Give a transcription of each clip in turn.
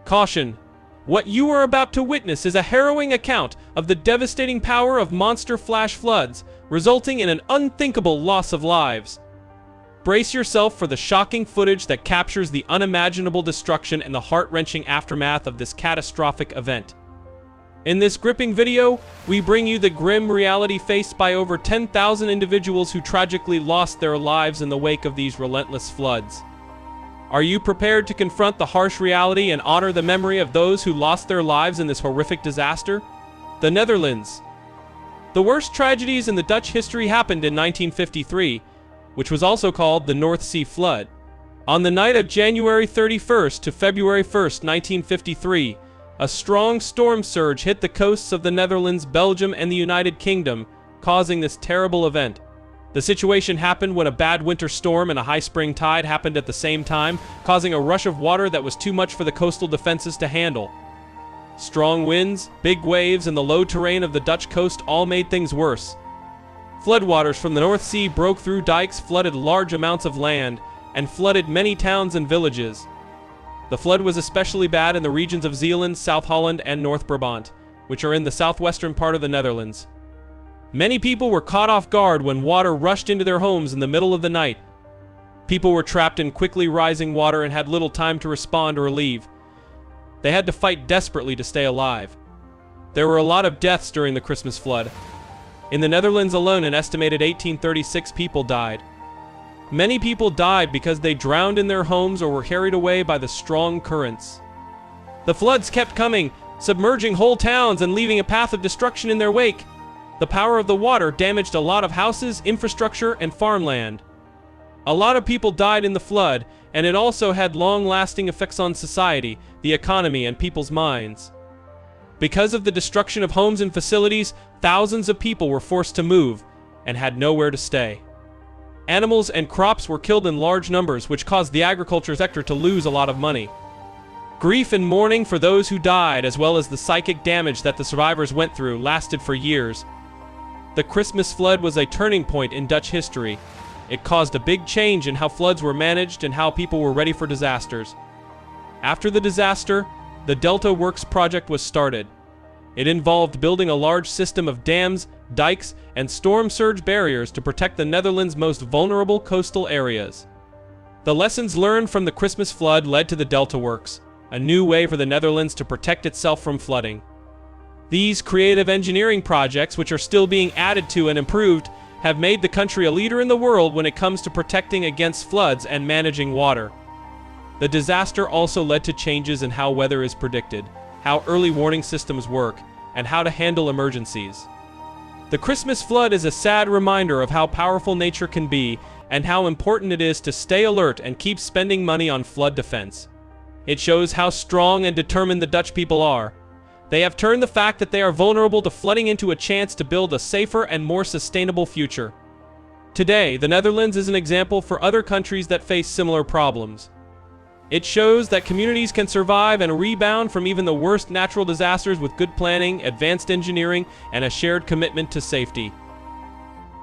Caution! What you are about to witness is a harrowing account of the devastating power of monster flash floods, resulting in an unthinkable loss of lives. Brace yourself for the shocking footage that captures the unimaginable destruction and the heart-wrenching aftermath of this catastrophic event. In this gripping video, we bring you the grim reality faced by over 10,000 individuals who tragically lost their lives in the wake of these relentless floods. Are you prepared to confront the harsh reality and honor the memory of those who lost their lives in this horrific disaster? The Netherlands. The worst tragedies in the Dutch history happened in 1953, which was also called the North Sea Flood. On the night of January 31st to February 1st, 1953, a strong storm surge hit the coasts of the Netherlands, Belgium, and the United Kingdom, causing this terrible event. The situation happened when a bad winter storm and a high spring tide happened at the same time, causing a rush of water that was too much for the coastal defenses to handle. Strong winds, big waves, and the low terrain of the Dutch coast all made things worse. Floodwaters from the North Sea broke through dikes, flooded large amounts of land, and flooded many towns and villages. The flood was especially bad in the regions of Zeeland, South Holland, and North Brabant, which are in the southwestern part of the Netherlands. Many people were caught off guard when water rushed into their homes in the middle of the night. People were trapped in quickly rising water and had little time to respond or leave. They had to fight desperately to stay alive. There were a lot of deaths during the Christmas flood. In the Netherlands alone, an estimated 1,836 people died. Many people died because they drowned in their homes or were carried away by the strong currents. The floods kept coming, submerging whole towns and leaving a path of destruction in their wake. The power of the water damaged a lot of houses, infrastructure, and farmland. A lot of people died in the flood, and it also had long-lasting effects on society, the economy, and people's minds. Because of the destruction of homes and facilities, thousands of people were forced to move and had nowhere to stay. Animals and crops were killed in large numbers, which caused the agriculture sector to lose a lot of money. Grief and mourning for those who died, as well as the psychic damage that the survivors went through, lasted for years. The Christmas flood was a turning point in Dutch history. It caused a big change in how floods were managed and how people were ready for disasters. After the disaster, the Delta Works project was started. It involved building a large system of dams, dikes, and storm surge barriers to protect the Netherlands' most vulnerable coastal areas. The lessons learned from the Christmas flood led to the Delta Works, a new way for the Netherlands to protect itself from flooding. These creative engineering projects, which are still being added to and improved, have made the country a leader in the world when it comes to protecting against floods and managing water. The disaster also led to changes in how weather is predicted, how early warning systems work, and how to handle emergencies. The Christmas flood is a sad reminder of how powerful nature can be and how important it is to stay alert and keep spending money on flood defense. It shows how strong and determined the Dutch people are. They have turned the fact that they are vulnerable to flooding into a chance to build a safer and more sustainable future. Today, the Netherlands is an example for other countries that face similar problems. It shows that communities can survive and rebound from even the worst natural disasters with good planning, advanced engineering, and a shared commitment to safety.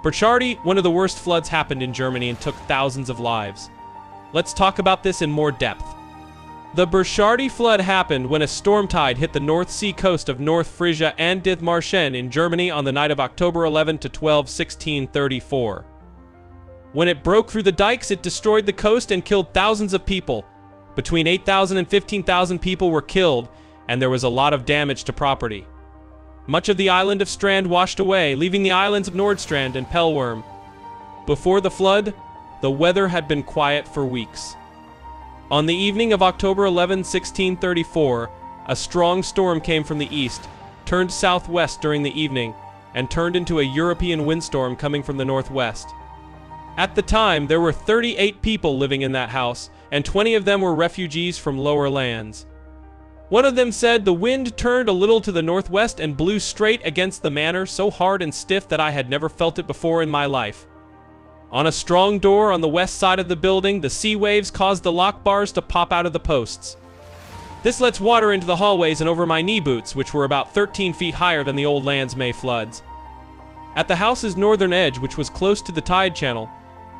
Burchardie, one of the worst floods, happened in Germany and took thousands of lives. Let's talk about this in more depth. The Burchardie flood happened when a storm tide hit the North Sea coast of North Frisia and Dithmarschen in Germany on the night of October 11 to 12, 1634. When it broke through the dikes, it destroyed the coast and killed thousands of people. Between 8,000 and 15,000 people were killed, and there was a lot of damage to property. Much of the island of Strand washed away, leaving the islands of Nordstrand and Pelworm. Before the flood, the weather had been quiet for weeks. On the evening of October 11, 1634, a strong storm came from the east, turned southwest during the evening, and turned into a European windstorm coming from the northwest. At the time, there were 38 people living in that house, and 20 of them were refugees from lower lands. One of them said, "The wind turned a little to the northwest and blew straight against the manor, so hard and stiff that I had never felt it before in my life. On a strong door on the west side of the building, the sea waves caused the lock bars to pop out of the posts. This lets water into the hallways and over my knee boots, which were about 13 feet higher than the old land's May floods. At the house's northern edge, which was close to the tide channel,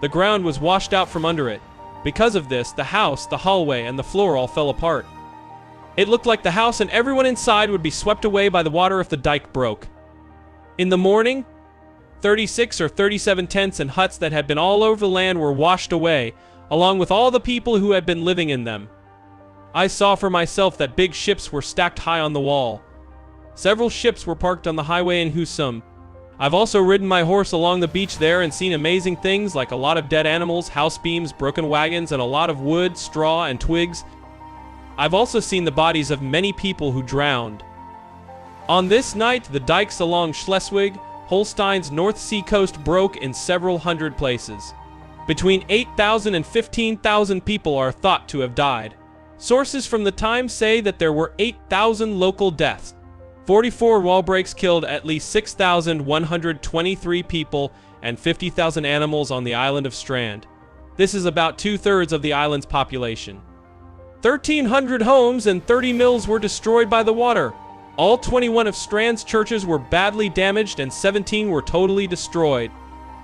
the ground was washed out from under it. Because of this, the house, the hallway, and the floor all fell apart. It looked like the house and everyone inside would be swept away by the water if the dike broke. In the morning, 36 or 37 tents and huts that had been all over the land were washed away, along with all the people who had been living in them. I saw for myself that big ships were stacked high on the wall. Several ships were parked on the highway in Husum. I've also ridden my horse along the beach there and seen amazing things like a lot of dead animals, house beams, broken wagons, and a lot of wood, straw, and twigs. I've also seen the bodies of many people who drowned. On this night, the dikes along Schleswig, Holstein's North Sea coast broke in several hundred places. Between 8,000 and 15,000 people are thought to have died. Sources from the time say that there were 8,000 local deaths. 44 wall breaks killed at least 6,123 people and 50,000 animals on the island of Strand. This is about 2/3 of the island's population. 1,300 homes and 30 mills were destroyed by the water. All 21 of Strand's churches were badly damaged and 17 were totally destroyed.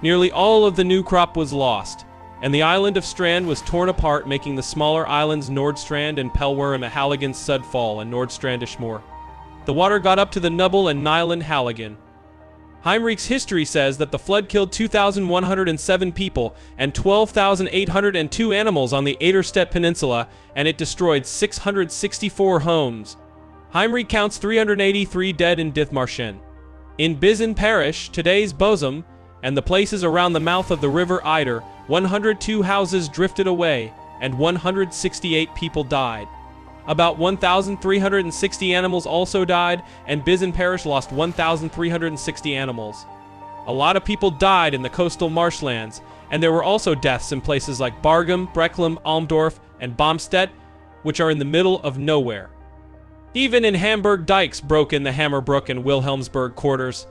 Nearly all of the new crop was lost, and the island of Strand was torn apart, making the smaller islands Nordstrand and Pelworm and Halligan Sudfall and Nordstrandishmore. The water got up to the Nubble and Nyland Halligan. Heinrich's history says that the flood killed 2,107 people and 12,802 animals on the Aderstedt Peninsula, and it destroyed 664 homes. Heinrich counts 383 dead in Dithmarschen. In Bizen Parish, today's Bosom, and the places around the mouth of the River Eider, 102 houses drifted away, and 168 people died. About 1,360 animals also died, and Bizen Parish lost 1,360 animals. A lot of people died in the coastal marshlands, and there were also deaths in places like Bargum, Brecklum, Almdorf, and Bomstedt, which are in the middle of nowhere. Even in Hamburg, dikes broke in the Hammerbrook and Wilhelmsburg quarters.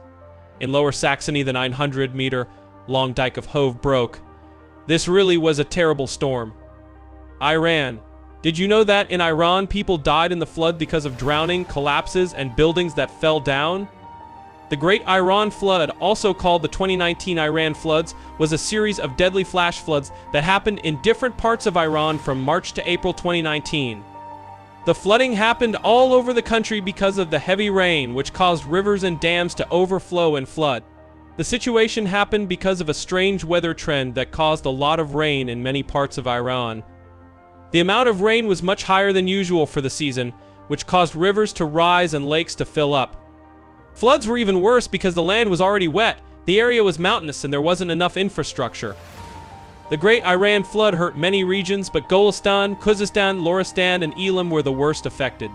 In Lower Saxony, the 900-meter-long dike of Hove broke. This really was a terrible storm. Iran. Did you know that in Iran people died in the flood because of drowning, collapses, and buildings that fell down? The Great Iran Flood, also called the 2019 Iran floods, was a series of deadly flash floods that happened in different parts of Iran from March to April 2019. The flooding happened all over the country because of the heavy rain, which caused rivers and dams to overflow and flood. The situation happened because of a strange weather trend that caused a lot of rain in many parts of Iran. The amount of rain was much higher than usual for the season, which caused rivers to rise and lakes to fill up. Floods were even worse because the land was already wet, the area was mountainous, and there wasn't enough infrastructure. The Great Iran Flood hurt many regions, but Golistan, Khuzestan, Loristan, and Elam were the worst affected.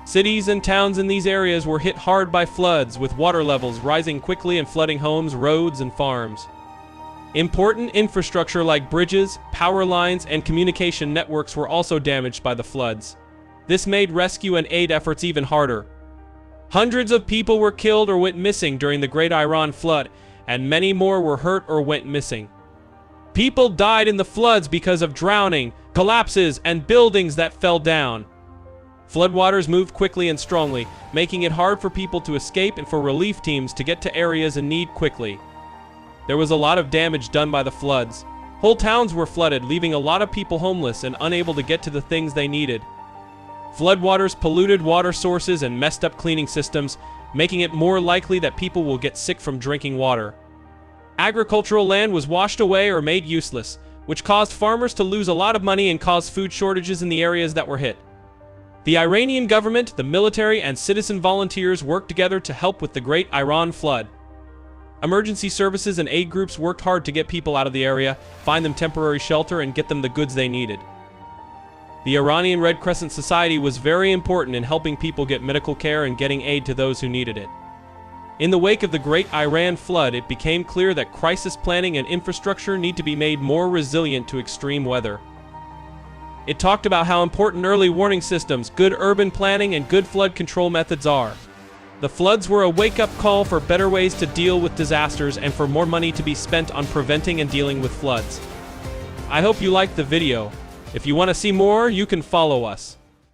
Cities and towns in these areas were hit hard by floods, with water levels rising quickly and flooding homes, roads, and farms. Important infrastructure like bridges, power lines, and communication networks were also damaged by the floods. This made rescue and aid efforts even harder. Hundreds of people were killed or went missing during the Great Iran Flood, and many more were hurt or went missing. People died in the floods because of drowning, collapses, and buildings that fell down. Floodwaters moved quickly and strongly, making it hard for people to escape and for relief teams to get to areas in need quickly. There was a lot of damage done by the floods. Whole towns were flooded, leaving a lot of people homeless and unable to get to the things they needed. Floodwaters polluted water sources and messed up cleaning systems, making it more likely that people will get sick from drinking water. Agricultural land was washed away or made useless, which caused farmers to lose a lot of money and caused food shortages in the areas that were hit. The Iranian government, the military, and citizen volunteers worked together to help with the Great Iran Flood. Emergency services and aid groups worked hard to get people out of the area, find them temporary shelter, and get them the goods they needed. The Iranian Red Crescent Society was very important in helping people get medical care and getting aid to those who needed it. In the wake of the Great Iran Flood, it became clear that crisis planning and infrastructure need to be made more resilient to extreme weather. It talked about how important early warning systems, good urban planning, and good flood control methods are. The floods were a wake-up call for better ways to deal with disasters and for more money to be spent on preventing and dealing with floods. I hope you liked the video. If you want to see more, you can follow us.